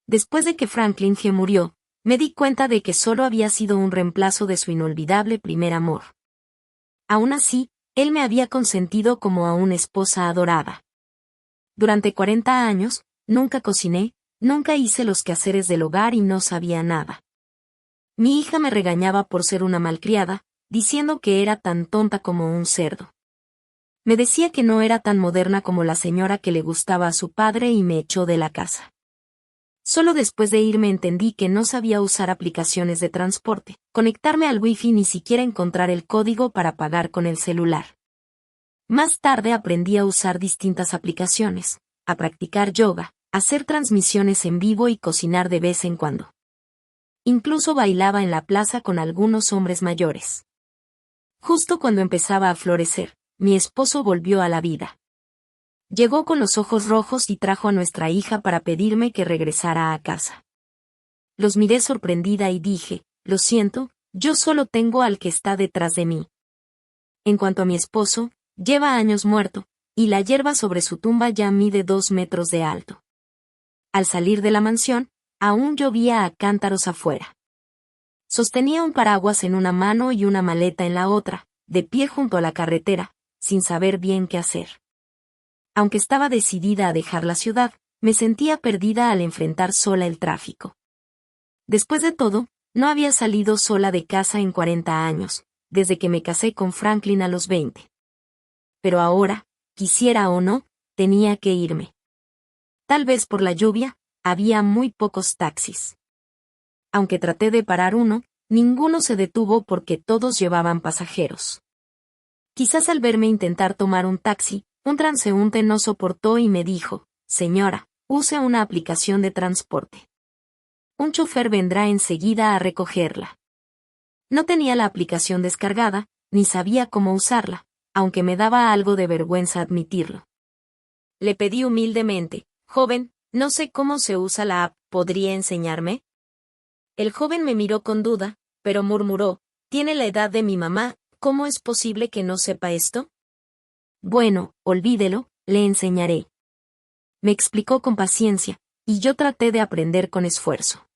Después de que Franklin G. murió, me di cuenta de que solo había sido un reemplazo de su inolvidable primer amor. Aún así, él me había consentido como a una esposa adorada. Durante 40 años, nunca cociné, nunca hice los quehaceres del hogar y no sabía nada. Mi hija me regañaba por ser una malcriada, diciendo que era tan tonta como un cerdo. Me decía que no era tan moderna como la señora que le gustaba a su padre y me echó de la casa. Solo después de irme entendí que no sabía usar aplicaciones de transporte, conectarme al wifi ni siquiera encontrar el código para pagar con el celular. Más tarde aprendí a usar distintas aplicaciones, a practicar yoga, hacer transmisiones en vivo y cocinar de vez en cuando. Incluso bailaba en la plaza con algunos hombres mayores. Justo cuando empezaba a florecer, mi esposo volvió a la vida. Llegó con los ojos rojos y trajo a nuestra hija para pedirme que regresara a casa. Los miré sorprendida y dije, lo siento, yo solo tengo al que está detrás de mí. En cuanto a mi esposo, lleva años muerto, y la hierba sobre su tumba ya mide 2 metros de alto. Al salir de la mansión, aún llovía a cántaros afuera. Sostenía un paraguas en una mano y una maleta en la otra, de pie junto a la carretera, sin saber bien qué hacer. Aunque estaba decidida a dejar la ciudad, me sentía perdida al enfrentar sola el tráfico. Después de todo, no había salido sola de casa en 40 años, desde que me casé con Franklin a los 20. Pero ahora, quisiera o no, tenía que irme. Tal vez por la lluvia, había muy pocos taxis. Aunque traté de parar uno, ninguno se detuvo porque todos llevaban pasajeros. Quizás al verme intentar tomar un taxi, un transeúnte no soportó y me dijo, señora, use una aplicación de transporte. Un chofer vendrá enseguida a recogerla. No tenía la aplicación descargada, ni sabía cómo usarla, aunque me daba algo de vergüenza admitirlo. Le pedí humildemente, joven, no sé cómo se usa la app, ¿podría enseñarme? El joven me miró con duda, pero murmuró, tiene la edad de mi mamá, ¿cómo es posible que no sepa esto? Bueno, olvídelo, le enseñaré. Me explicó con paciencia, y yo traté de aprender con esfuerzo.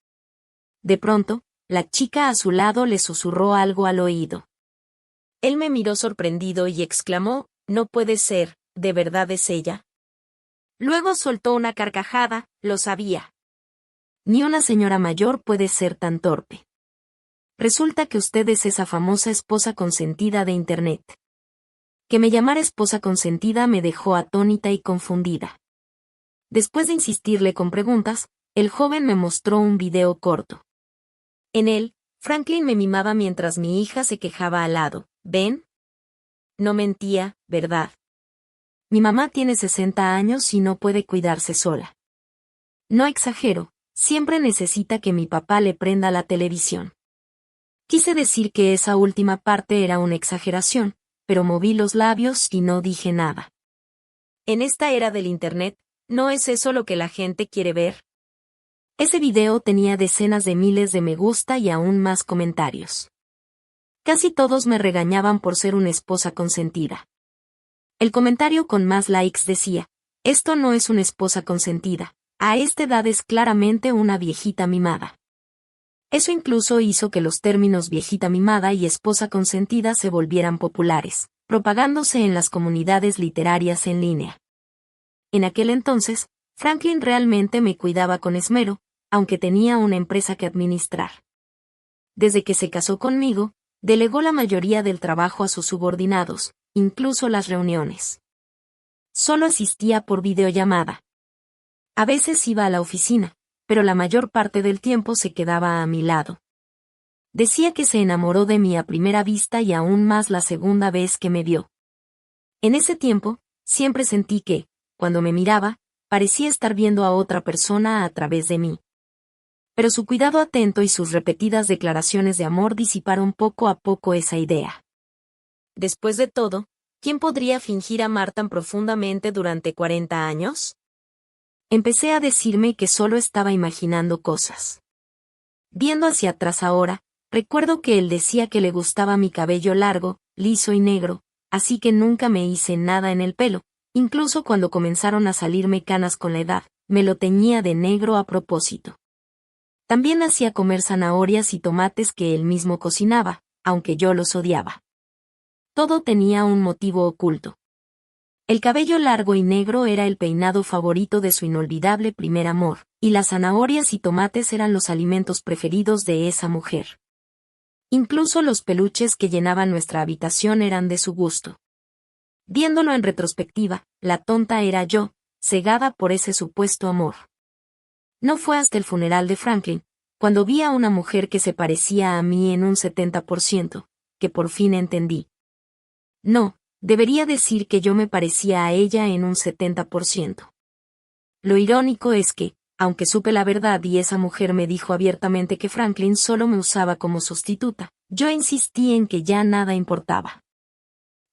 De pronto, la chica a su lado le susurró algo al oído. Él me miró sorprendido y exclamó, no puede ser, ¿de verdad es ella? Luego soltó una carcajada, lo sabía. Ni una señora mayor puede ser tan torpe. Resulta que usted es esa famosa esposa consentida de Internet. Que me llamara esposa consentida me dejó atónita y confundida. Después de insistirle con preguntas, el joven me mostró un video corto. En él, Franklin me mimaba mientras mi hija se quejaba al lado. ¿Ven? No mentía, ¿verdad? Mi mamá tiene 60 años y no puede cuidarse sola. No exagero, siempre necesita que mi papá le prenda la televisión. Quise decir que esa última parte era una exageración, pero moví los labios y no dije nada. En esta era del Internet, ¿no es eso lo que la gente quiere ver? Ese video tenía decenas de miles de me gusta y aún más comentarios. Casi todos me regañaban por ser una esposa consentida. El comentario con más likes decía, esto no es una esposa consentida, a esta edad es claramente una viejita mimada. Eso incluso hizo que los términos viejita mimada y esposa consentida se volvieran populares, propagándose en las comunidades literarias en línea. En aquel entonces, Franklin realmente me cuidaba con esmero, aunque tenía una empresa que administrar. Desde que se casó conmigo, delegó la mayoría del trabajo a sus subordinados, incluso las reuniones. Solo asistía por videollamada. A veces iba a la oficina, pero la mayor parte del tiempo se quedaba a mi lado. Decía que se enamoró de mí a primera vista y aún más la segunda vez que me vio. En ese tiempo, siempre sentí que, cuando me miraba, parecía estar viendo a otra persona a través de mí. Pero su cuidado atento y sus repetidas declaraciones de amor disiparon poco a poco esa idea. Después de todo, ¿quién podría fingir amar tan profundamente durante 40 años? Empecé a decirme que solo estaba imaginando cosas. Viendo hacia atrás ahora, recuerdo que él decía que le gustaba mi cabello largo, liso y negro, así que nunca me hice nada en el pelo, incluso cuando comenzaron a salirme canas con la edad, me lo teñía de negro a propósito. También hacía comer zanahorias y tomates que él mismo cocinaba, aunque yo los odiaba. Todo tenía un motivo oculto. El cabello largo y negro era el peinado favorito de su inolvidable primer amor, y las zanahorias y tomates eran los alimentos preferidos de esa mujer. Incluso los peluches que llenaban nuestra habitación eran de su gusto. Viéndolo en retrospectiva, la tonta era yo, cegada por ese supuesto amor. No fue hasta el funeral de Franklin, cuando vi a una mujer que se parecía a mí en un 70%, que por fin entendí. No, debería decir que yo me parecía a ella en un 70%. Lo irónico es que, aunque supe la verdad y esa mujer me dijo abiertamente que Franklin solo me usaba como sustituta, yo insistí en que ya nada importaba.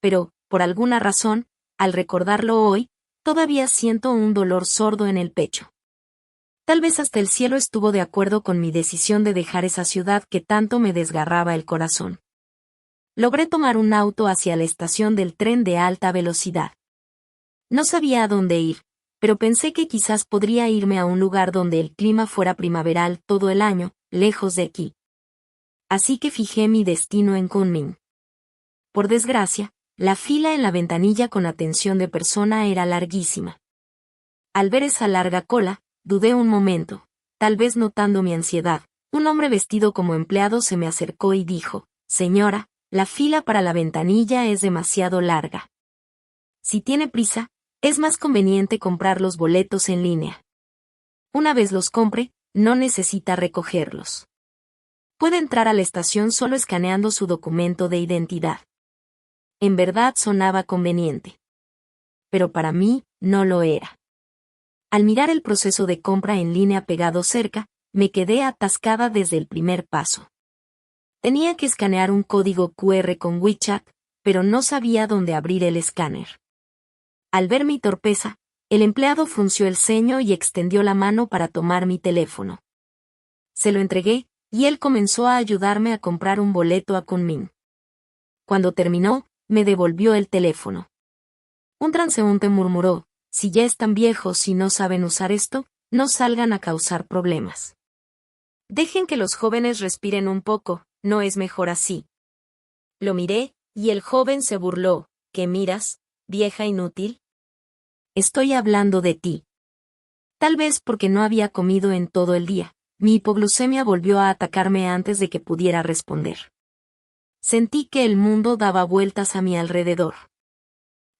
Pero, por alguna razón, al recordarlo hoy, todavía siento un dolor sordo en el pecho. Tal vez hasta el cielo estuvo de acuerdo con mi decisión de dejar esa ciudad que tanto me desgarraba el corazón. Logré tomar un auto hacia la estación del tren de alta velocidad. No sabía a dónde ir, pero pensé que quizás podría irme a un lugar donde el clima fuera primaveral todo el año, lejos de aquí. Así que fijé mi destino en Kunming. Por desgracia, la fila en la ventanilla con atención de persona era larguísima. Al ver esa larga cola, dudé un momento, tal vez notando mi ansiedad. Un hombre vestido como empleado se me acercó y dijo: «Señora, la fila para la ventanilla es demasiado larga. Si tiene prisa, es más conveniente comprar los boletos en línea. Una vez los compre, no necesita recogerlos. Puede entrar a la estación solo escaneando su documento de identidad». En verdad sonaba conveniente. Pero para mí, no lo era. Al mirar el proceso de compra en línea pegado cerca, me quedé atascada desde el primer paso. Tenía que escanear un código QR con WeChat, pero no sabía dónde abrir el escáner. Al ver mi torpeza, el empleado frunció el ceño y extendió la mano para tomar mi teléfono. Se lo entregué, y él comenzó a ayudarme a comprar un boleto a Kunming. Cuando terminó, me devolvió el teléfono. Un transeúnte murmuró: «Si ya están viejos y no saben usar esto, no salgan a causar problemas. Dejen que los jóvenes respiren un poco, ¿no es mejor así?». Lo miré, y el joven se burló: «¿Qué miras, vieja inútil? Estoy hablando de ti». Tal vez porque no había comido en todo el día, mi hipoglucemia volvió a atacarme antes de que pudiera responder. Sentí que el mundo daba vueltas a mi alrededor.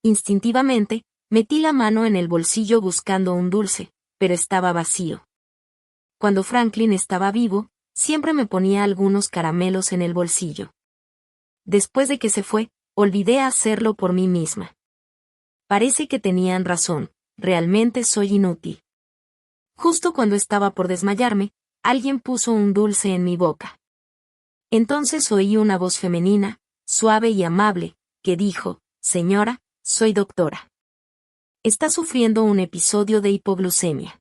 Instintivamente, metí la mano en el bolsillo buscando un dulce, pero estaba vacío. Cuando Franklin estaba vivo, siempre me ponía algunos caramelos en el bolsillo. Después de que se fue, olvidé hacerlo por mí misma. Parece que tenían razón, realmente soy inútil. Justo cuando estaba por desmayarme, alguien puso un dulce en mi boca. Entonces oí una voz femenina, suave y amable, que dijo: «Señora, soy doctora. Está sufriendo un episodio de hipoglucemia.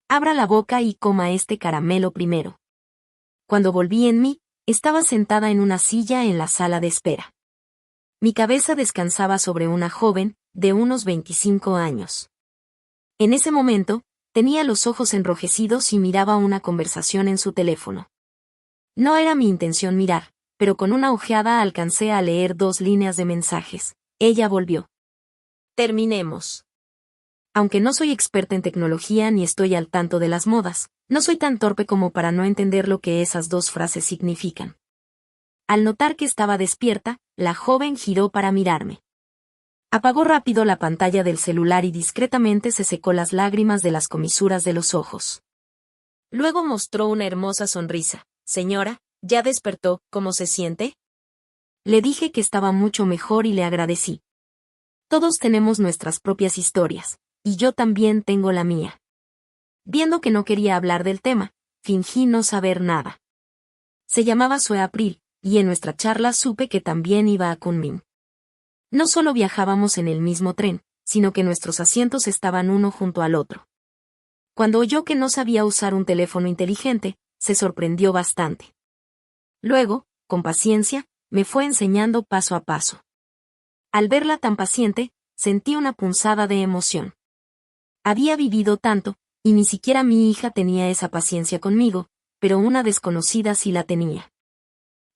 Abra la boca y coma este caramelo primero». Cuando volví en mí, estaba sentada en una silla en la sala de espera. Mi cabeza descansaba sobre una joven, de unos 25 años. En ese momento, tenía los ojos enrojecidos y miraba una conversación en su teléfono. No era mi intención mirar, pero con una ojeada alcancé a leer 2 líneas de mensajes. Ella volvió: «Terminemos. Aunque no soy experta en tecnología ni estoy al tanto de las modas, no soy tan torpe como para no entender lo que esas 2 frases significan». Al notar que estaba despierta, la joven giró para mirarme. Apagó rápido la pantalla del celular y discretamente se secó las lágrimas de las comisuras de los ojos. Luego mostró una hermosa sonrisa. «Señora, ¿ya despertó? ¿Cómo se siente?». Le dije que estaba mucho mejor y le agradecí. Todos tenemos nuestras propias historias, y yo también tengo la mía. Viendo que no quería hablar del tema, fingí no saber nada. Se llamaba Sue April, y en nuestra charla supe que también iba a Kunming. No solo viajábamos en el mismo tren, sino que nuestros asientos estaban uno junto al otro. Cuando oyó que no sabía usar un teléfono inteligente, se sorprendió bastante. Luego, con paciencia, me fue enseñando paso a paso. Al verla tan paciente, sentí una punzada de emoción. Había vivido tanto, y ni siquiera mi hija tenía esa paciencia conmigo, pero una desconocida sí la tenía.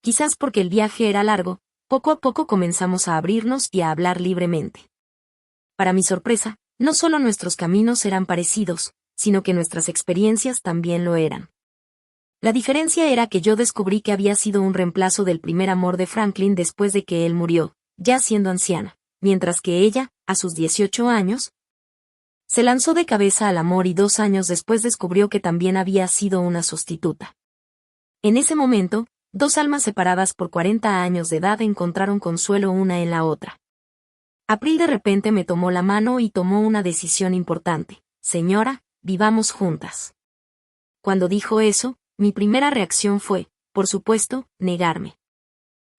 Quizás porque el viaje era largo, poco a poco comenzamos a abrirnos y a hablar libremente. Para mi sorpresa, no solo nuestros caminos eran parecidos, sino que nuestras experiencias también lo eran. La diferencia era que yo descubrí que había sido un reemplazo del primer amor de Franklin después de que él murió, ya siendo anciana, mientras que ella, a sus 18 años, se lanzó de cabeza al amor y 2 años después descubrió que también había sido una sustituta. En ese momento, 2 almas separadas por 40 años de edad encontraron consuelo una en la otra. April de repente me tomó la mano y tomó una decisión importante. Señora, vivamos juntas. Cuando dijo eso, mi primera reacción fue, por supuesto, negarme.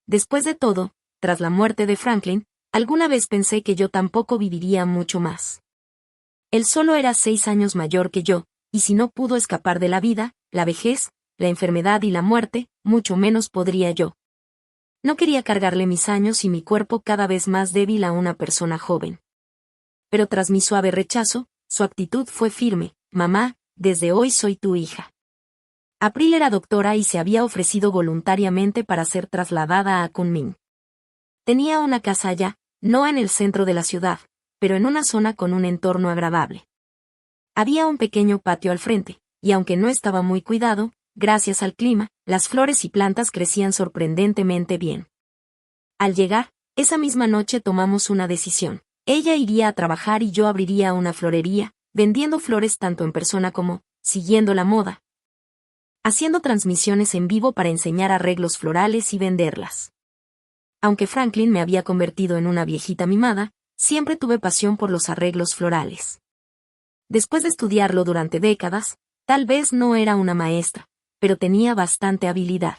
Después de todo, tras la muerte de Franklin, alguna vez pensé que yo tampoco viviría mucho más. Él solo era 6 años mayor que yo, y si no pudo escapar de la vida, la vejez, la enfermedad y la muerte, mucho menos podría yo. No quería cargarle mis años y mi cuerpo cada vez más débil a una persona joven. Pero tras mi suave rechazo, su actitud fue firme. Mamá, desde hoy soy tu hija. April era doctora y se había ofrecido voluntariamente para ser trasladada a Kunming. Tenía una casa allá, no en el centro de la ciudad, pero en una zona con un entorno agradable. Había un pequeño patio al frente, y aunque no estaba muy cuidado, gracias al clima, las flores y plantas crecían sorprendentemente bien. Al llegar, esa misma noche tomamos una decisión. Ella iría a trabajar y yo abriría una florería, vendiendo flores tanto en persona como, siguiendo la moda, haciendo transmisiones en vivo para enseñar arreglos florales y venderlas. Aunque Franklin me había convertido en una viejita mimada, siempre tuve pasión por los arreglos florales. Después de estudiarlo durante décadas, tal vez no era una maestra, pero tenía bastante habilidad.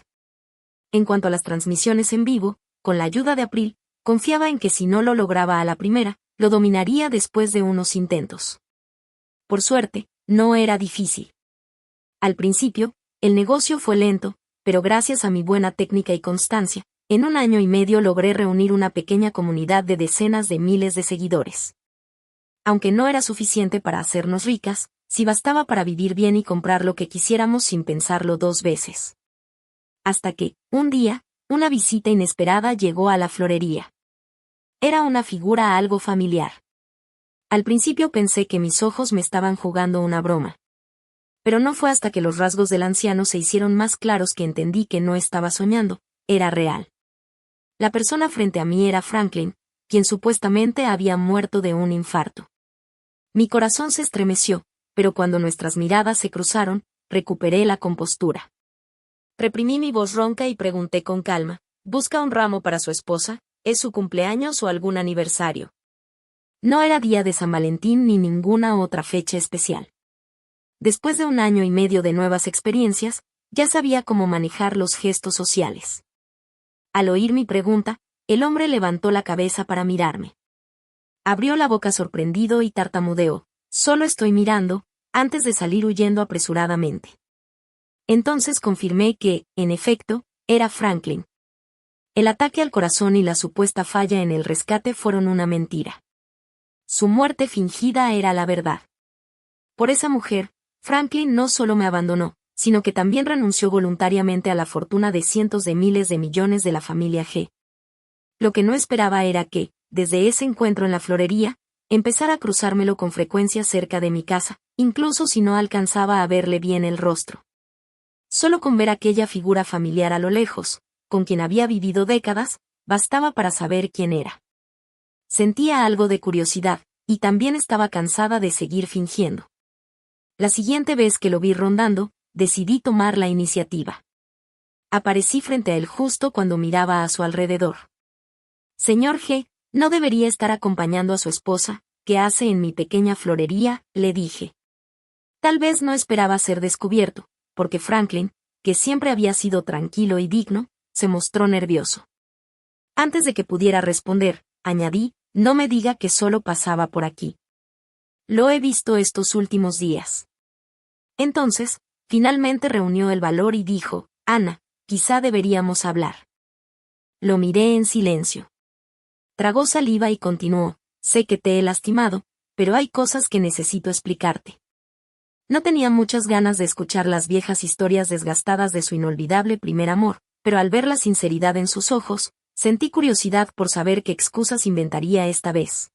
En cuanto a las transmisiones en vivo, con la ayuda de April, confiaba en que si no lo lograba a la primera, lo dominaría después de unos intentos. Por suerte, no era difícil. Al principio, el negocio fue lento, pero gracias a mi buena técnica y constancia, en 1 año y medio logré reunir una pequeña comunidad de decenas de miles de seguidores. Aunque no era suficiente para hacernos ricas, sí bastaba para vivir bien y comprar lo que quisiéramos sin pensarlo 2 veces. Hasta que, un día, una visita inesperada llegó a la florería. Era una figura algo familiar. Al principio pensé que mis ojos me estaban jugando una broma. Pero no fue hasta que los rasgos del anciano se hicieron más claros que entendí que no estaba soñando, era real. La persona frente a mí era Franklin, quien supuestamente había muerto de un infarto. Mi corazón se estremeció, pero cuando nuestras miradas se cruzaron, recuperé la compostura. Reprimí mi voz ronca y pregunté con calma, ¿busca un ramo para su esposa? ¿Es su cumpleaños o algún aniversario? No era día de San Valentín ni ninguna otra fecha especial. Después de 1 año y medio de nuevas experiencias, ya sabía cómo manejar los gestos sociales. Al oír mi pregunta, el hombre levantó la cabeza para mirarme. Abrió la boca sorprendido y tartamudeó, solo estoy mirando, antes de salir huyendo apresuradamente. Entonces confirmé que, en efecto, era Franklin. El ataque al corazón y la supuesta falla en el rescate fueron una mentira. Su muerte fingida era la verdad. Por esa mujer, Franklin no solo me abandonó, sino que también renunció voluntariamente a la fortuna de cientos de miles de millones de la familia G. Lo que no esperaba era que, desde ese encuentro en la florería, empezara a cruzármelo con frecuencia cerca de mi casa, incluso si no alcanzaba a verle bien el rostro. Solo con ver aquella figura familiar a lo lejos, con quien había vivido décadas, bastaba para saber quién era. Sentía algo de curiosidad, y también estaba cansada de seguir fingiendo. La siguiente vez que lo vi rondando, decidí tomar la iniciativa. Aparecí frente a él justo cuando miraba a su alrededor. Señor G, no debería estar acompañando a su esposa, ¿qué hace en mi pequeña florería?, le dije. Tal vez no esperaba ser descubierto, porque Franklin, que siempre había sido tranquilo y digno, se mostró nervioso. Antes de que pudiera responder, añadí, no me diga que solo pasaba por aquí. Lo he visto estos últimos días. Entonces, finalmente reunió el valor y dijo, Ana, quizá deberíamos hablar. Lo miré en silencio. Tragó saliva y continuó, sé que te he lastimado, pero hay cosas que necesito explicarte. No tenía muchas ganas de escuchar las viejas historias desgastadas de su inolvidable primer amor, pero al ver la sinceridad en sus ojos, sentí curiosidad por saber qué excusas inventaría esta vez.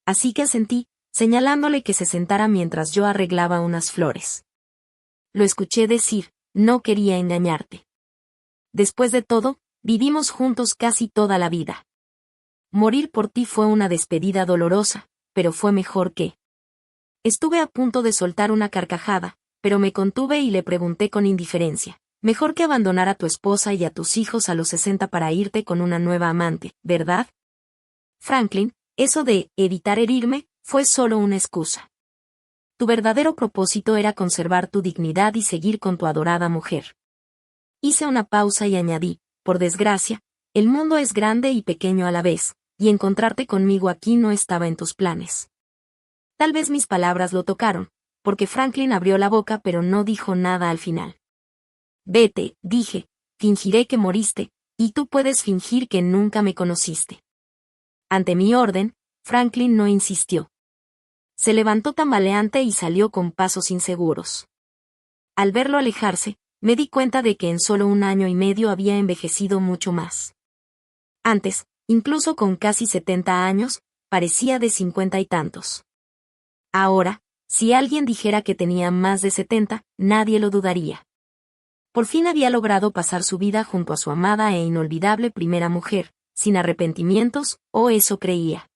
Así que asentí, señalándole que se sentara mientras yo arreglaba unas flores. Lo escuché decir, no quería engañarte. Después de todo, vivimos juntos casi toda la vida. Morir por ti fue una despedida dolorosa, pero fue mejor que... Estuve a punto de soltar una carcajada, pero me contuve y le pregunté con indiferencia. Mejor que abandonar a tu esposa y a tus hijos a los 60 para irte con una nueva amante, ¿verdad? Franklin, eso de evitar herirme, fue solo una excusa. Tu verdadero propósito era conservar tu dignidad y seguir con tu adorada mujer. Hice una pausa y añadí, por desgracia, el mundo es grande y pequeño a la vez, y encontrarte conmigo aquí no estaba en tus planes. Tal vez mis palabras lo tocaron, porque Franklin abrió la boca pero no dijo nada al final. Vete, dije, fingiré que moriste, y tú puedes fingir que nunca me conociste. Ante mi orden, Franklin no insistió. Se levantó tambaleante y salió con pasos inseguros. Al verlo alejarse, me di cuenta de que en solo 1 año y medio había envejecido mucho más. Antes, incluso con casi 70 años, parecía de 50 y tantos. Ahora, si alguien dijera que tenía más de 70, nadie lo dudaría. Por fin había logrado pasar su vida junto a su amada e inolvidable primera mujer, sin arrepentimientos, o eso creía.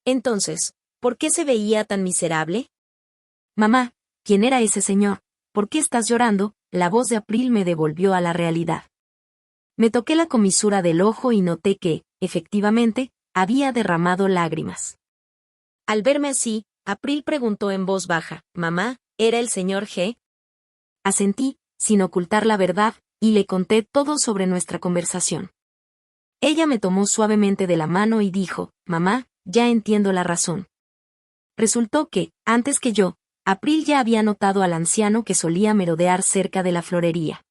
Entonces, ¿por qué se veía tan miserable? Mamá, ¿quién era ese señor? ¿Por qué estás llorando? La voz de April me devolvió a la realidad. Me toqué la comisura del ojo y noté que, efectivamente, había derramado lágrimas. Al verme así, April preguntó en voz baja, «Mamá, ¿era el señor G?» Asentí, sin ocultar la verdad, y le conté todo sobre nuestra conversación. Ella me tomó suavemente de la mano y dijo, «Mamá, ya entiendo la razón». Resultó que, antes que yo, April ya había notado al anciano que solía merodear cerca de la florería.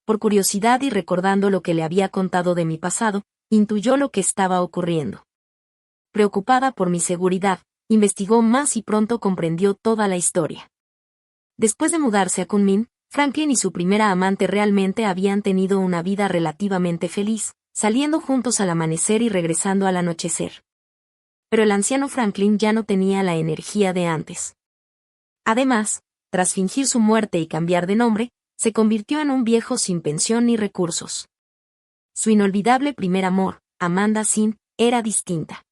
Por curiosidad y recordando lo que le había contado de mi pasado, intuyó lo que estaba ocurriendo. Preocupada por mi seguridad, investigó más y pronto comprendió toda la historia. Después de mudarse a Kunming, Franklin y su primera amante realmente habían tenido una vida relativamente feliz, saliendo juntos al amanecer y regresando al anochecer. Pero el anciano Franklin ya no tenía la energía de antes. Además, tras fingir su muerte y cambiar de nombre, se convirtió en un viejo sin pensión ni recursos. Su inolvidable primer amor, Amanda Sim, era distinta.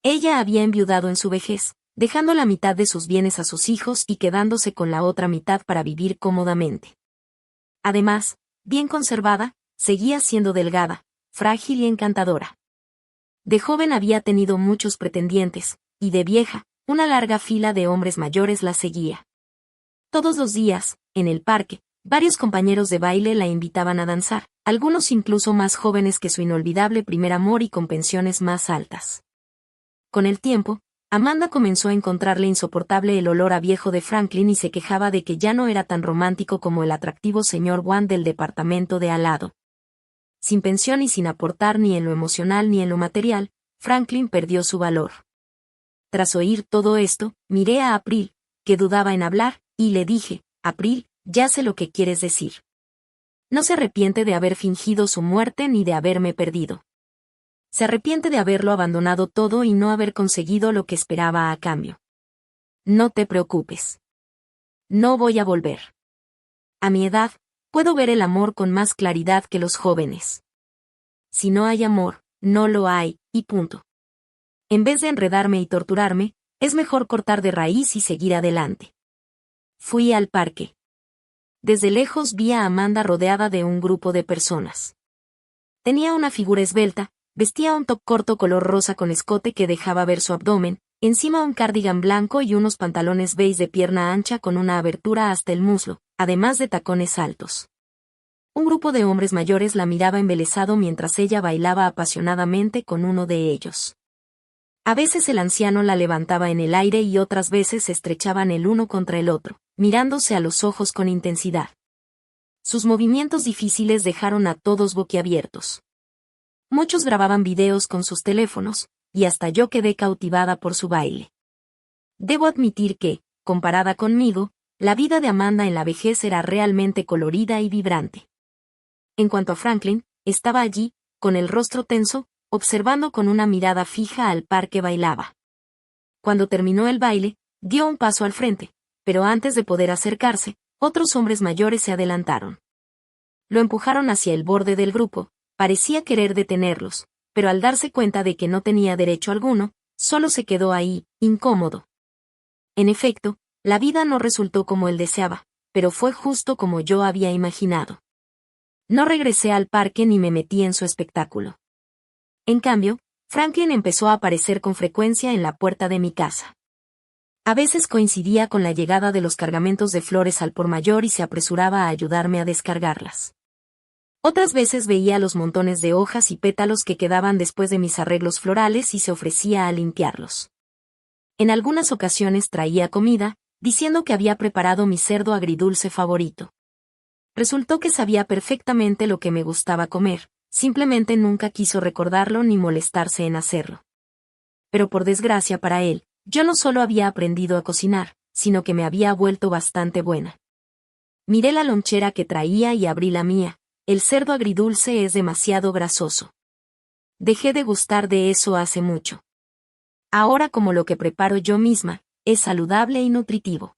Ella había enviudado en su vejez, dejando la mitad de sus bienes a sus hijos y quedándose con la otra mitad para vivir cómodamente. Además, bien conservada, seguía siendo delgada, frágil y encantadora. De joven había tenido muchos pretendientes, y de vieja, una larga fila de hombres mayores la seguía. Todos los días, en el parque, varios compañeros de baile la invitaban a danzar, algunos incluso más jóvenes que su inolvidable primer amor y con pensiones más altas. Con el tiempo, Amanda comenzó a encontrarle insoportable el olor a viejo de Franklin y se quejaba de que ya no era tan romántico como el atractivo señor Wan del departamento de al lado. Sin pensión y sin aportar ni en lo emocional ni en lo material, Franklin perdió su valor. Tras oír todo esto, miré a April, que dudaba en hablar, y le dije, «April, ya sé lo que quieres decir. No se arrepiente de haber fingido su muerte ni de haberme perdido. Se arrepiente de haberlo abandonado todo y no haber conseguido lo que esperaba a cambio. No te preocupes. No voy a volver. A mi edad, puedo ver el amor con más claridad que los jóvenes. Si no hay amor, no lo hay, y punto. En vez de enredarme y torturarme, es mejor cortar de raíz y seguir adelante». Fui al parque. Desde lejos vi a Amanda rodeada de un grupo de personas. Tenía una figura esbelta, vestía un top corto color rosa con escote que dejaba ver su abdomen, encima un cardigan blanco y unos pantalones beige de pierna ancha con una abertura hasta el muslo, además de tacones altos. Un grupo de hombres mayores la miraba embelesado mientras ella bailaba apasionadamente con uno de ellos. A veces el anciano la levantaba en el aire y otras veces se estrechaban el uno contra el otro, mirándose a los ojos con intensidad. Sus movimientos difíciles dejaron a todos boquiabiertos. Muchos grababan videos con sus teléfonos, y hasta yo quedé cautivada por su baile. Debo admitir que, comparada conmigo, la vida de Amanda en la vejez era realmente colorida y vibrante. En cuanto a Franklin, estaba allí, con el rostro tenso, observando con una mirada fija al par que bailaba. Cuando terminó el baile, dio un paso al frente, pero antes de poder acercarse, otros hombres mayores se adelantaron. Lo empujaron hacia el borde del grupo, parecía querer detenerlos, pero al darse cuenta de que no tenía derecho alguno, solo se quedó ahí, incómodo. En efecto, la vida no resultó como él deseaba, pero fue justo como yo había imaginado. No regresé al parque ni me metí en su espectáculo. En cambio, Franklin empezó a aparecer con frecuencia en la puerta de mi casa. A veces coincidía con la llegada de los cargamentos de flores al por mayor y se apresuraba a ayudarme a descargarlas. Otras veces veía los montones de hojas y pétalos que quedaban después de mis arreglos florales y se ofrecía a limpiarlos. En algunas ocasiones traía comida, diciendo que había preparado mi cerdo agridulce favorito. Resultó que sabía perfectamente lo que me gustaba comer, simplemente nunca quiso recordarlo ni molestarse en hacerlo. Pero por desgracia para él, yo no solo había aprendido a cocinar, sino que me había vuelto bastante buena. Miré la lonchera que traía y abrí la mía. El cerdo agridulce es demasiado grasoso. Dejé de gustar de eso hace mucho. Ahora como lo que preparo yo misma, es saludable y nutritivo.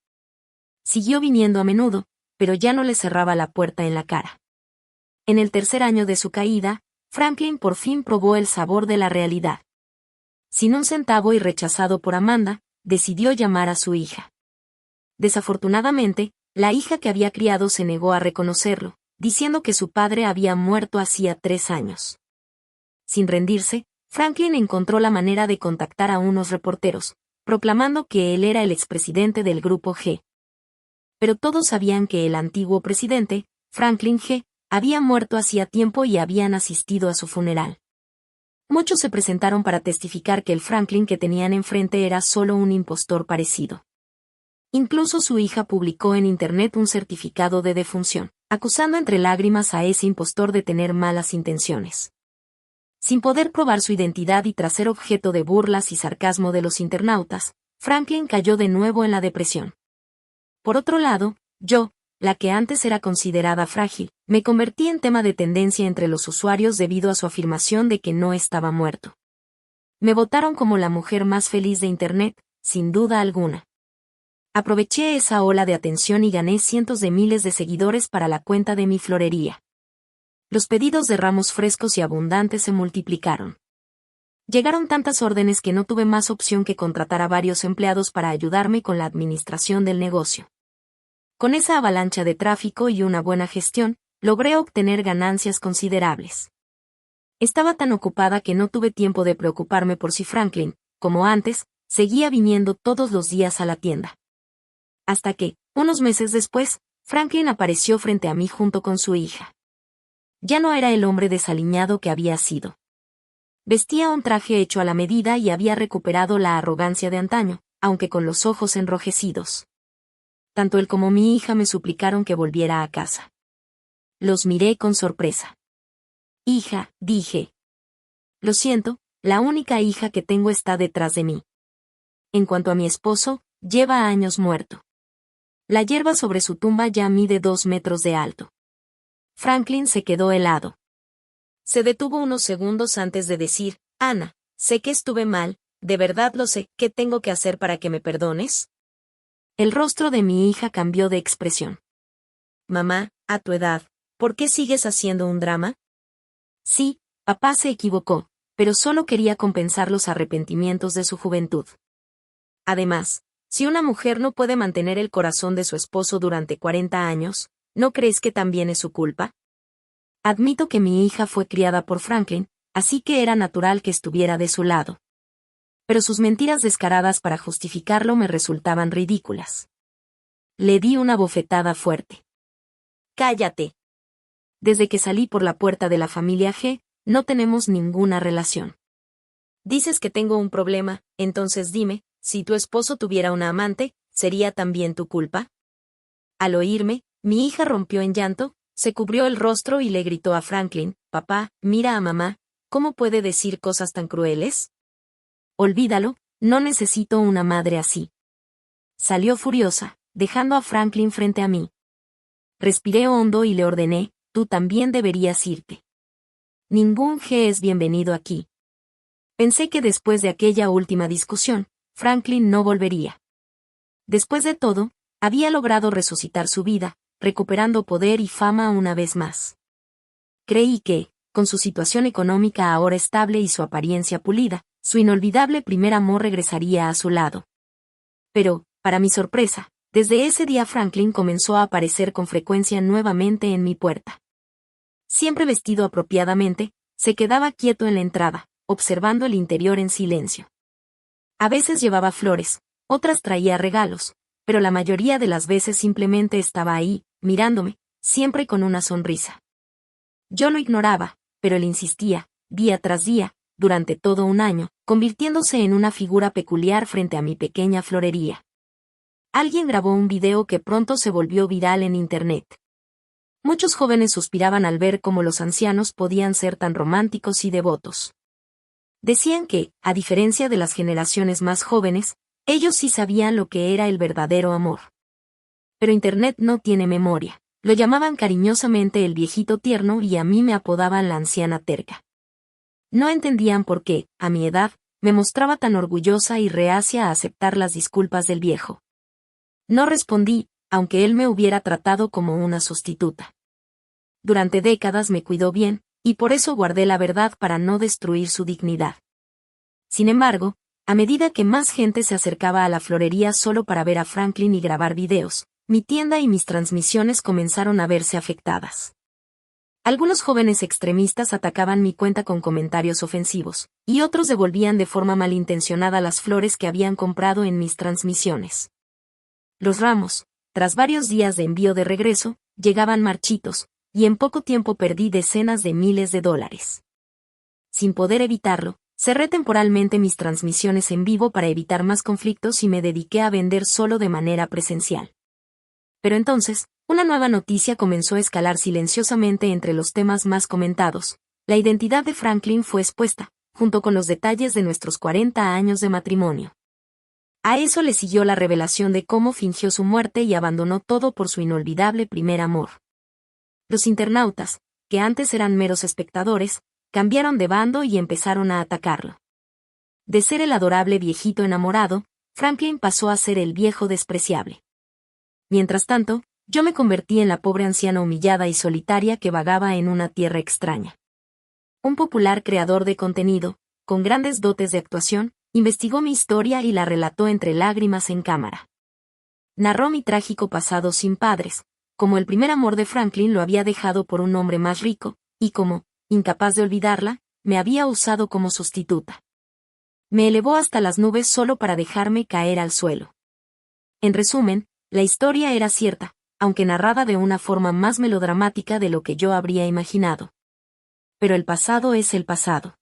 Siguió viniendo a menudo, pero ya no le cerraba la puerta en la cara. En el tercer año de su caída, Franklin por fin probó el sabor de la realidad. Sin un centavo y rechazado por Amanda, decidió llamar a su hija. Desafortunadamente, la hija que había criado se negó a reconocerlo, diciendo que su padre había muerto hacía 3 años. Sin rendirse, Franklin encontró la manera de contactar a unos reporteros, proclamando que él era el expresidente del Grupo G. Pero todos sabían que el antiguo presidente, Franklin G., había muerto hacía tiempo y habían asistido a su funeral. Muchos se presentaron para testificar que el Franklin que tenían enfrente era solo un impostor parecido. Incluso su hija publicó en internet un certificado de defunción, acusando entre lágrimas a ese impostor de tener malas intenciones. Sin poder probar su identidad y tras ser objeto de burlas y sarcasmo de los internautas, Franklin cayó de nuevo en la depresión. Por otro lado, yo, la que antes era considerada frágil, me convertí en tema de tendencia entre los usuarios debido a su afirmación de que no estaba muerto. Me votaron como la mujer más feliz de Internet, sin duda alguna. Aproveché esa ola de atención y gané cientos de miles de seguidores para la cuenta de mi florería. Los pedidos de ramos frescos y abundantes se multiplicaron. Llegaron tantas órdenes que no tuve más opción que contratar a varios empleados para ayudarme con la administración del negocio. Con esa avalancha de tráfico y una buena gestión, logré obtener ganancias considerables. Estaba tan ocupada que no tuve tiempo de preocuparme por si Franklin, como antes, seguía viniendo todos los días a la tienda. Hasta que, unos meses después, Franklin apareció frente a mí junto con su hija. Ya no era el hombre desaliñado que había sido. Vestía un traje hecho a la medida y había recuperado la arrogancia de antaño, aunque con los ojos enrojecidos. Tanto él como mi hija me suplicaron que volviera a casa. Los miré con sorpresa. Hija, dije. Lo siento, la única hija que tengo está detrás de mí. En cuanto a mi esposo, lleva años muerto. La hierba sobre su tumba ya mide 2 metros de alto. Franklin se quedó helado. Se detuvo unos segundos antes de decir, Ana, sé que estuve mal, de verdad lo sé, ¿qué tengo que hacer para que me perdones? El rostro de mi hija cambió de expresión. Mamá, a tu edad, ¿por qué sigues haciendo un drama? Sí, papá se equivocó, pero solo quería compensar los arrepentimientos de su juventud. Además, si una mujer no puede mantener el corazón de su esposo durante 40 años, ¿no crees que también es su culpa? Admito que mi hija fue criada por Franklin, así que era natural que estuviera de su lado. Pero sus mentiras descaradas para justificarlo me resultaban ridículas. Le di una bofetada fuerte. ¡Cállate! Desde que salí por la puerta de la familia G, no tenemos ninguna relación. Dices que tengo un problema, entonces dime, si tu esposo tuviera una amante, ¿sería también tu culpa? Al oírme, mi hija rompió en llanto, se cubrió el rostro y le gritó a Franklin, papá, mira a mamá, ¿cómo puede decir cosas tan crueles? Olvídalo, no necesito una madre así. salió furiosa, dejando a Franklin frente a mí. Respiré hondo y le ordené, tú también deberías irte. Ningún G es bienvenido aquí. Pensé que después de aquella última discusión, Franklin no volvería. Después de todo, había logrado resucitar su vida, recuperando poder y fama una vez más. Creí que, con su situación económica ahora estable y su apariencia pulida, su inolvidable primer amor regresaría a su lado. Pero, para mi sorpresa, desde ese día Franklin comenzó a aparecer con frecuencia nuevamente en mi puerta. Siempre vestido apropiadamente, se quedaba quieto en la entrada, observando el interior en silencio. A veces llevaba flores, otras traía regalos, pero la mayoría de las veces simplemente estaba ahí, mirándome, siempre con una sonrisa. Yo lo ignoraba, pero él insistía, día tras día, durante todo un año, convirtiéndose en una figura peculiar frente a mi pequeña florería. Alguien grabó un video que pronto se volvió viral en Internet. Muchos jóvenes suspiraban al ver cómo los ancianos podían ser tan románticos y devotos. Decían que, a diferencia de las generaciones más jóvenes, ellos sí sabían lo que era el verdadero amor. Pero Internet no tiene memoria. Lo llamaban cariñosamente el viejito tierno y a mí me apodaban la anciana terca. No entendían por qué, a mi edad, me mostraba tan orgullosa y reacia a aceptar las disculpas del viejo. No respondí, aunque él me hubiera tratado como una sustituta. Durante décadas me cuidó bien, y por eso guardé la verdad para no destruir su dignidad. Sin embargo, a medida que más gente se acercaba a la florería solo para ver a Franklin y grabar videos, mi tienda y mis transmisiones comenzaron a verse afectadas. Algunos jóvenes extremistas atacaban mi cuenta con comentarios ofensivos, y otros devolvían de forma malintencionada las flores que habían comprado en mis transmisiones. Los ramos, tras varios días de envío de regreso, llegaban marchitos, y en poco tiempo perdí decenas de miles de dólares. Sin poder evitarlo, cerré temporalmente mis transmisiones en vivo para evitar más conflictos y me dediqué a vender solo de manera presencial. Pero entonces, una nueva noticia comenzó a escalar silenciosamente entre los temas más comentados. La identidad de Franklin fue expuesta, junto con los detalles de nuestros 40 años de matrimonio. A eso le siguió la revelación de cómo fingió su muerte y abandonó todo por su inolvidable primer amor. Los internautas, que antes eran meros espectadores, cambiaron de bando y empezaron a atacarlo. De ser el adorable viejito enamorado, Franklin pasó a ser el viejo despreciable. Mientras tanto, yo me convertí en la pobre anciana humillada y solitaria que vagaba en una tierra extraña. Un popular creador de contenido, con grandes dotes de actuación, investigó mi historia y la relató entre lágrimas en cámara. Narró mi trágico pasado sin padres, como el primer amor de Franklin lo había dejado por un hombre más rico, y como, incapaz de olvidarla, me había usado como sustituta. Me elevó hasta las nubes solo para dejarme caer al suelo. En resumen, la historia era cierta, aunque narrada de una forma más melodramática de lo que yo habría imaginado. Pero el pasado es el pasado.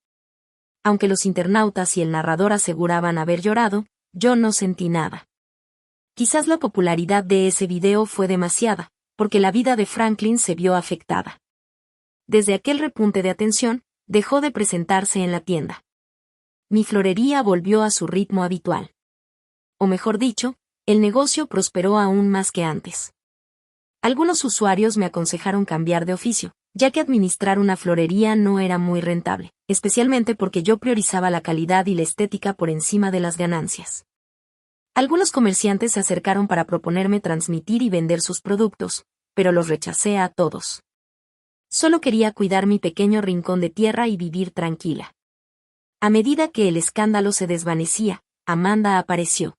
Aunque los internautas y el narrador aseguraban haber llorado, yo no sentí nada. Quizás la popularidad de ese video fue demasiada, porque la vida de Franklin se vio afectada. Desde aquel repunte de atención, dejó de presentarse en la tienda. Mi florería volvió a su ritmo habitual. O mejor dicho, el negocio prosperó aún más que antes. Algunos usuarios me aconsejaron cambiar de oficio, ya que administrar una florería no era muy rentable, especialmente porque yo priorizaba la calidad y la estética por encima de las ganancias. Algunos comerciantes se acercaron para proponerme transmitir y vender sus productos, pero los rechacé a todos. Solo quería cuidar mi pequeño rincón de tierra y vivir tranquila. A medida que el escándalo se desvanecía, Amanda apareció.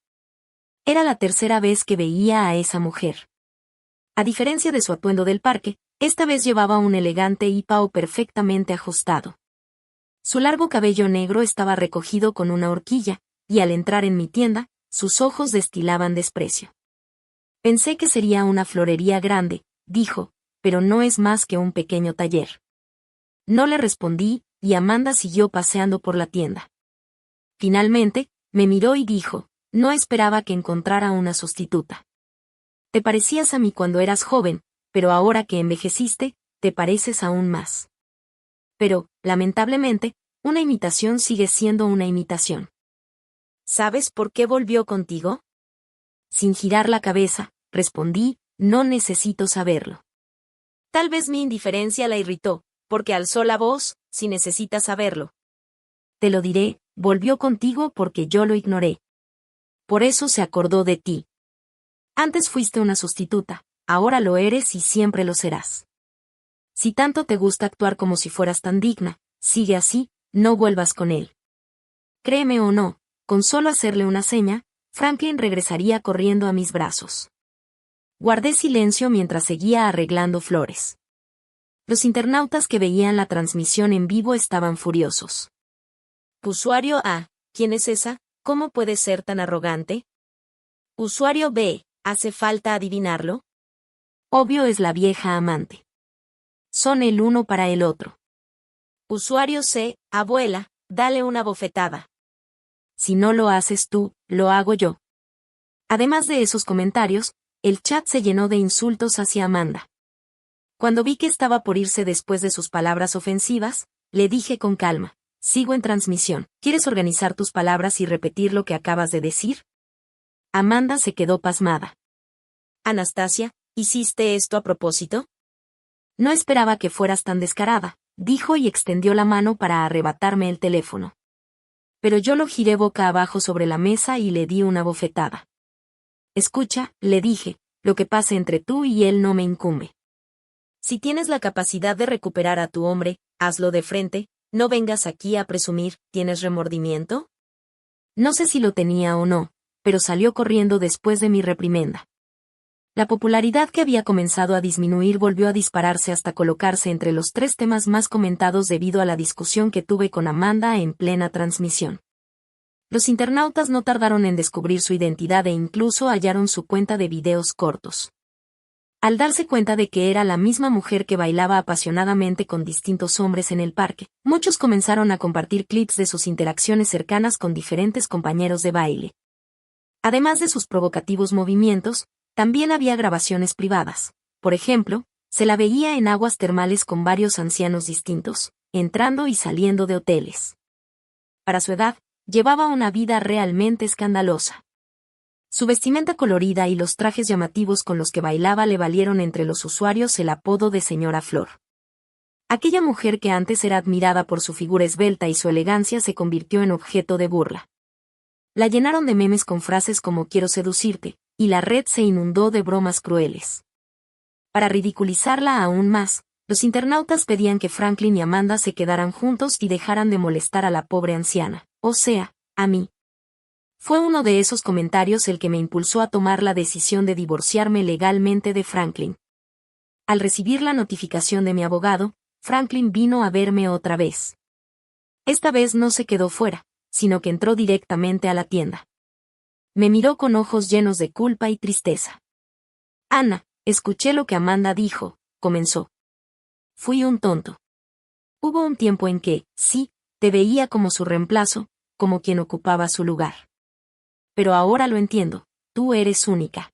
Era la tercera vez que veía a esa mujer. A diferencia de su atuendo del parque, esta vez llevaba un elegante hipao perfectamente ajustado. Su largo cabello negro estaba recogido con una horquilla, y al entrar en mi tienda, sus ojos destilaban desprecio. Pensé que sería una florería grande, dijo, pero no es más que un pequeño taller. No le respondí, y Amanda siguió paseando por la tienda. Finalmente, me miró y dijo, no esperaba que encontrara una sustituta. Te parecías a mí cuando eras joven, pero ahora que envejeciste, te pareces aún más. Pero, lamentablemente, una imitación sigue siendo una imitación. ¿Sabes por qué volvió contigo? Sin girar la cabeza, respondí, no necesito saberlo. Tal vez mi indiferencia la irritó, porque alzó la voz, si necesitas saberlo. Te lo diré, volvió contigo porque yo lo ignoré. Por eso se acordó de ti. Antes fuiste una sustituta, ahora lo eres y siempre lo serás. Si tanto te gusta actuar como si fueras tan digna, sigue así, no vuelvas con él. Créeme o no, con solo hacerle una seña, Franklin regresaría corriendo a mis brazos. Guardé silencio mientras seguía arreglando flores. Los internautas que veían la transmisión en vivo estaban furiosos. Usuario A, ¿quién es esa? ¿Cómo puede ser tan arrogante? Usuario B, ¿hace falta adivinarlo? Obvio es la vieja amante. Son el uno para el otro. Usuario C, abuela, dale una bofetada. Si no lo haces tú, lo hago yo. Además de esos comentarios, el chat se llenó de insultos hacia Amanda. Cuando vi que estaba por irse después de sus palabras ofensivas, le dije con calma, sigo en transmisión, ¿quieres organizar tus palabras y repetir lo que acabas de decir? Amanda se quedó pasmada. Anastasia, ¿hiciste esto a propósito? No esperaba que fueras tan descarada, dijo y extendió la mano para arrebatarme el teléfono. Pero yo lo giré boca abajo sobre la mesa y le di una bofetada. Escucha, le dije, lo que pase entre tú y él no me incumbe. Si tienes la capacidad de recuperar a tu hombre, hazlo de frente, no vengas aquí a presumir, ¿tienes remordimiento? No sé si lo tenía o no, pero salió corriendo después de mi reprimenda. La popularidad que había comenzado a disminuir volvió a dispararse hasta colocarse entre los 3 temas más comentados debido a la discusión que tuve con Amanda en plena transmisión. Los internautas no tardaron en descubrir su identidad e incluso hallaron su cuenta de videos cortos. Al darse cuenta de que era la misma mujer que bailaba apasionadamente con distintos hombres en el parque, muchos comenzaron a compartir clips de sus interacciones cercanas con diferentes compañeros de baile. Además de sus provocativos movimientos, también había grabaciones privadas. Por ejemplo, se la veía en aguas termales con varios ancianos distintos, entrando y saliendo de hoteles. Para su edad, llevaba una vida realmente escandalosa. Su vestimenta colorida y los trajes llamativos con los que bailaba le valieron entre los usuarios el apodo de Señora Flor. Aquella mujer que antes era admirada por su figura esbelta y su elegancia se convirtió en objeto de burla. La llenaron de memes con frases como quiero seducirte, y la red se inundó de bromas crueles. Para ridiculizarla aún más, los internautas pedían que Franklin y Amanda se quedaran juntos y dejaran de molestar a la pobre anciana, o sea, a mí. Fue uno de esos comentarios el que me impulsó a tomar la decisión de divorciarme legalmente de Franklin. Al recibir la notificación de mi abogado, Franklin vino a verme otra vez. Esta vez no se quedó fuera, sino que entró directamente a la tienda. Me miró con ojos llenos de culpa y tristeza. Ana, escuché lo que Amanda dijo, comenzó. Fui un tonto. Hubo un tiempo en que, sí, te veía como su reemplazo, como quien ocupaba su lugar. Pero ahora lo entiendo, tú eres única.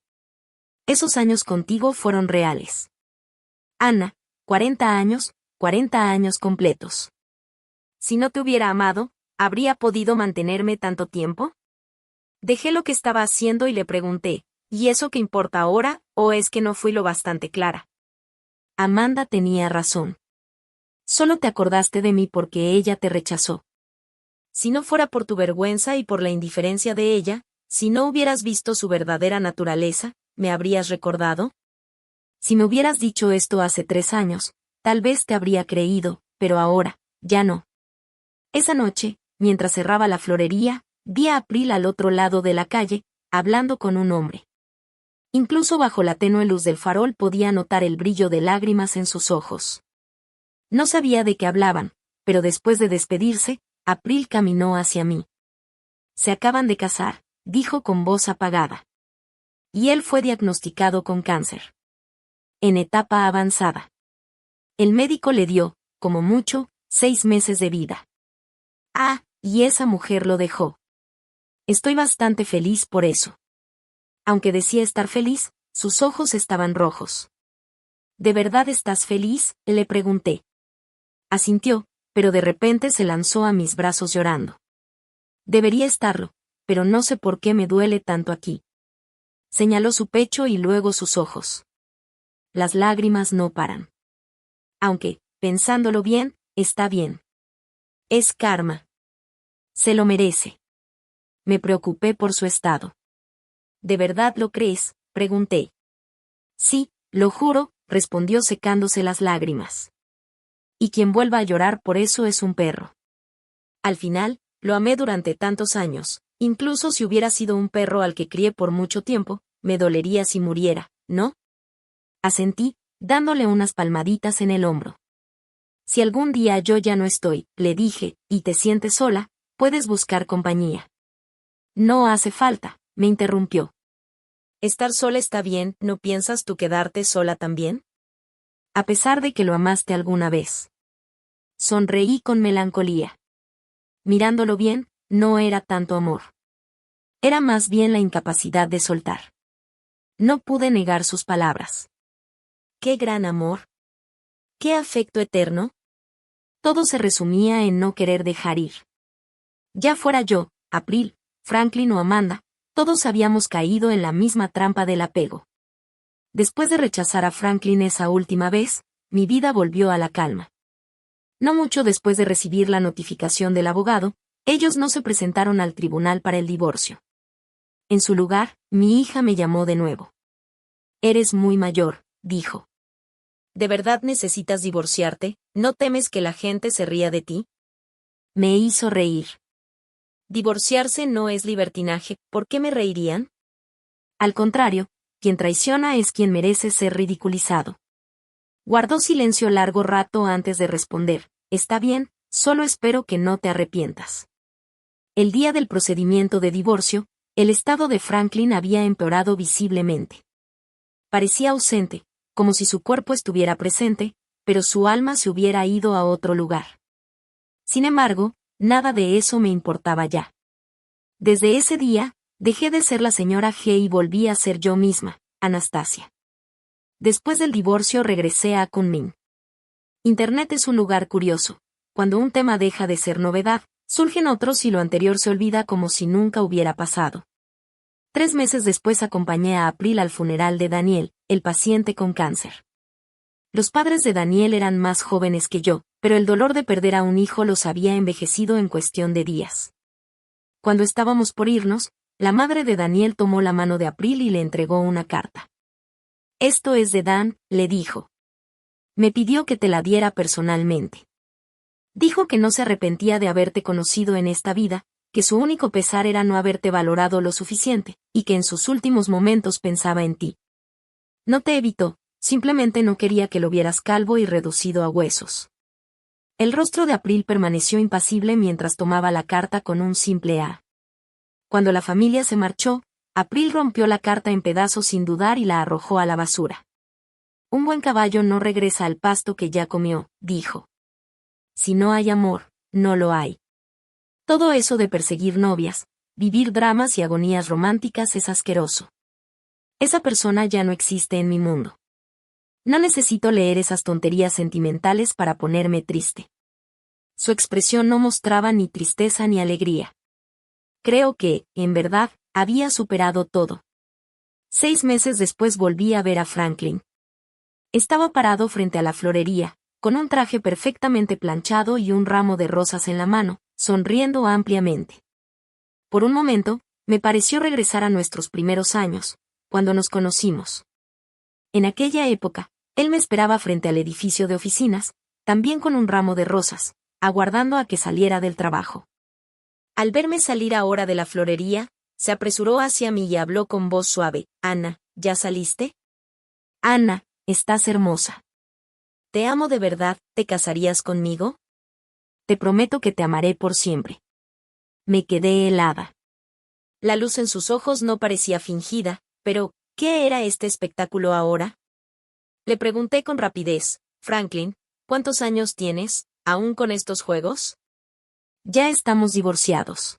Esos años contigo fueron reales. Ana, 40 años completos. Si no te hubiera amado, ¿habría podido mantenerme tanto tiempo? Dejé lo que estaba haciendo y le pregunté, ¿y eso qué importa ahora, o es que no fui lo bastante clara? Amanda tenía razón. Solo te acordaste de mí porque ella te rechazó. Si no fuera por tu vergüenza y por la indiferencia de ella, si no hubieras visto su verdadera naturaleza, ¿me habrías recordado? Si me hubieras dicho esto hace 3 años, tal vez te habría creído, pero ahora, ya no. Esa noche, mientras cerraba la florería, vi a April al otro lado de la calle, hablando con un hombre. Incluso bajo la tenue luz del farol podía notar el brillo de lágrimas en sus ojos. No sabía de qué hablaban, pero después de despedirse, April caminó hacia mí. Se acaban de casar, dijo con voz apagada. Y él fue diagnosticado con cáncer. En etapa avanzada. El médico le dio, como mucho, 6 meses de vida. Ah, y esa mujer lo dejó. Estoy bastante feliz por eso. Aunque decía estar feliz, sus ojos estaban rojos. ¿De verdad estás feliz?, le pregunté. Asintió, pero de repente se lanzó a mis brazos llorando. Debería estarlo, pero no sé por qué me duele tanto aquí. Señaló su pecho y luego sus ojos. Las lágrimas no paran. Aunque, pensándolo bien, está bien. Es karma. Se lo merece. Me preocupé por su estado. ¿De verdad lo crees?, pregunté. Sí, lo juro, respondió secándose las lágrimas. Y quien vuelva a llorar por eso es un perro. Al final, lo amé durante tantos años, incluso si hubiera sido un perro al que crié por mucho tiempo, me dolería si muriera, ¿no? Asentí, dándole unas palmaditas en el hombro. Si algún día yo ya no estoy, le dije, y te sientes sola, puedes buscar compañía. No hace falta, me interrumpió. Estar sola está bien, ¿no piensas tú quedarte sola también? A pesar de que lo amaste alguna vez. Sonreí con melancolía. Mirándolo bien, no era tanto amor. Era más bien la incapacidad de soltar. No pude negar sus palabras. ¡Qué gran amor! ¡Qué afecto eterno! Todo se resumía en no querer dejar ir. Ya fuera yo, April, Franklin o Amanda, todos habíamos caído en la misma trampa del apego. Después de rechazar a Franklin esa última vez, mi vida volvió a la calma. No mucho después de recibir la notificación del abogado, ellos no se presentaron al tribunal para el divorcio. En su lugar, mi hija me llamó de nuevo. Eres muy mayor, dijo. ¿De verdad necesitas divorciarte? ¿No temes que la gente se ría de ti? Me hizo reír. Divorciarse no es libertinaje, ¿por qué me reirían? Al contrario, quien traiciona es quien merece ser ridiculizado. Guardó silencio largo rato antes de responder, está bien, solo espero que no te arrepientas. El día del procedimiento de divorcio, el estado de Franklin había empeorado visiblemente. Parecía ausente, como si su cuerpo estuviera presente, pero su alma se hubiera ido a otro lugar. Sin embargo, nada de eso me importaba ya. Desde ese día, dejé de ser la señora G y volví a ser yo misma, Anastasia. Después del divorcio regresé a Kunming. Internet es un lugar curioso. Cuando un tema deja de ser novedad, surgen otros y lo anterior se olvida como si nunca hubiera pasado. 3 meses después acompañé a April al funeral de Daniel, el paciente con cáncer. Los padres de Daniel eran más jóvenes que yo, pero el dolor de perder a un hijo los había envejecido en cuestión de días. Cuando estábamos por irnos, la madre de Daniel tomó la mano de April y le entregó una carta. Esto es de Dan, le dijo. Me pidió que te la diera personalmente. Dijo que no se arrepentía de haberte conocido en esta vida, que su único pesar era no haberte valorado lo suficiente, y que en sus últimos momentos pensaba en ti. No te evitó, simplemente no quería que lo vieras calvo y reducido a huesos. El rostro de April permaneció impasible mientras tomaba la carta con un simple A. Cuando la familia se marchó, April rompió la carta en pedazos sin dudar y la arrojó a la basura. Un buen caballo no regresa al pasto que ya comió, dijo. Si no hay amor, no lo hay. Todo eso de perseguir novias, vivir dramas y agonías románticas es asqueroso. Esa persona ya no existe en mi mundo. No necesito leer esas tonterías sentimentales para ponerme triste. Su expresión no mostraba ni tristeza ni alegría. Creo que, en verdad, había superado todo. 6 meses después volví a ver a Franklin. Estaba parado frente a la florería, con un traje perfectamente planchado y un ramo de rosas en la mano, sonriendo ampliamente. Por un momento, me pareció regresar a nuestros primeros años, cuando nos conocimos. En aquella época, él me esperaba frente al edificio de oficinas, también con un ramo de rosas, aguardando a que saliera del trabajo. Al verme salir ahora de la florería, se apresuró hacia mí y habló con voz suave. Ana, ¿ya saliste? Ana, estás hermosa. Te amo de verdad, ¿te casarías conmigo? Te prometo que te amaré por siempre. Me quedé helada. La luz en sus ojos no parecía fingida, pero, ¿qué era este espectáculo ahora? Le pregunté con rapidez, Franklin, ¿cuántos años tienes, aún con estos juegos? Ya estamos divorciados.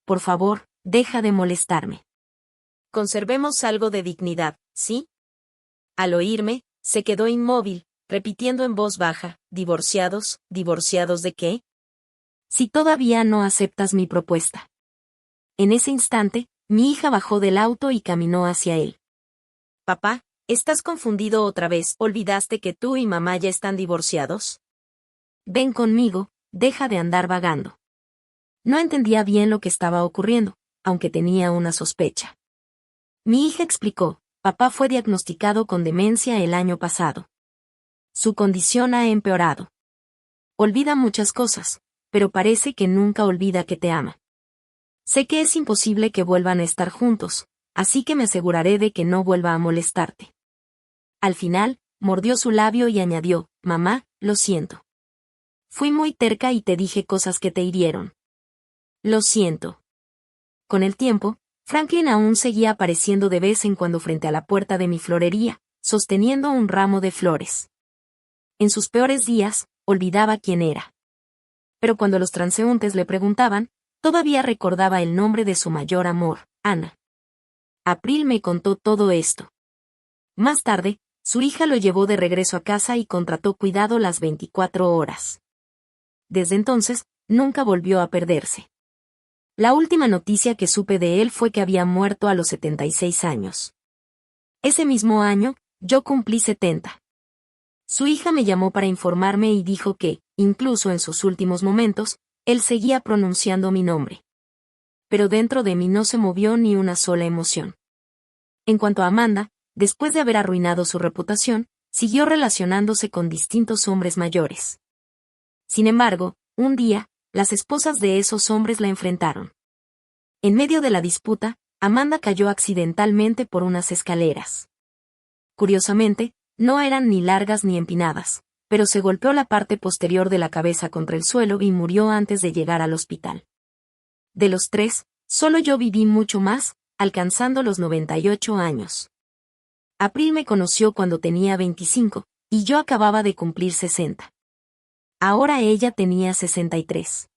Por favor, deja de molestarme. Conservemos algo de dignidad, ¿sí? Al oírme, se quedó inmóvil, repitiendo en voz baja, ¿divorciados? ¿Divorciados de qué? Si todavía no aceptas mi propuesta. En ese instante, Mi hija bajó del auto y caminó hacia él. Papá, ¿estás confundido otra vez? ¿Olvidaste que tú y mamá ya están divorciados? Ven conmigo, deja de andar vagando. No entendía bien lo que estaba ocurriendo, aunque tenía una sospecha. Mi hija explicó, papá fue diagnosticado con demencia el año pasado. Su condición ha empeorado. Olvida muchas cosas, pero parece que nunca olvida que te ama. Sé que es imposible que vuelvan a estar juntos, así que me aseguraré de que no vuelva a molestarte. Al final, mordió su labio y añadió, mamá, lo siento. Fui muy terca y te dije cosas que te hirieron. Lo siento. Con el tiempo, Franklin aún seguía apareciendo de vez en cuando frente a la puerta de mi florería, sosteniendo un ramo de flores. En sus peores días, olvidaba quién era. Pero cuando los transeúntes le preguntaban, todavía recordaba el nombre de su mayor amor, Ana. April me contó todo esto. Más tarde, su hija lo llevó de regreso a casa y contrató cuidado las 24 horas. Desde entonces, nunca volvió a perderse. La última noticia que supe de él fue que había muerto a los 76 años. Ese mismo año, yo cumplí 70. Su hija me llamó para informarme y dijo que, incluso en sus últimos momentos, él seguía pronunciando mi nombre. Pero dentro de mí no se movió ni una sola emoción. En cuanto a Amanda, después de haber arruinado su reputación, siguió relacionándose con distintos hombres mayores. Sin embargo, un día, las esposas de esos hombres la enfrentaron. En medio de la disputa, Amanda cayó accidentalmente por unas escaleras. Curiosamente, no eran ni largas ni empinadas, pero se golpeó la parte posterior de la cabeza contra el suelo y murió antes de llegar al hospital. De los tres, solo yo viví mucho más, alcanzando los 98 años. April me conoció cuando tenía 25, y yo acababa de cumplir 60. Ahora ella tenía 63.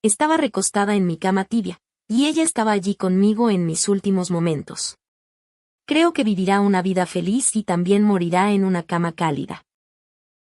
Estaba recostada en mi cama tibia, y ella estaba allí conmigo en mis últimos momentos. Creo que vivirá una vida feliz y también morirá en una cama cálida.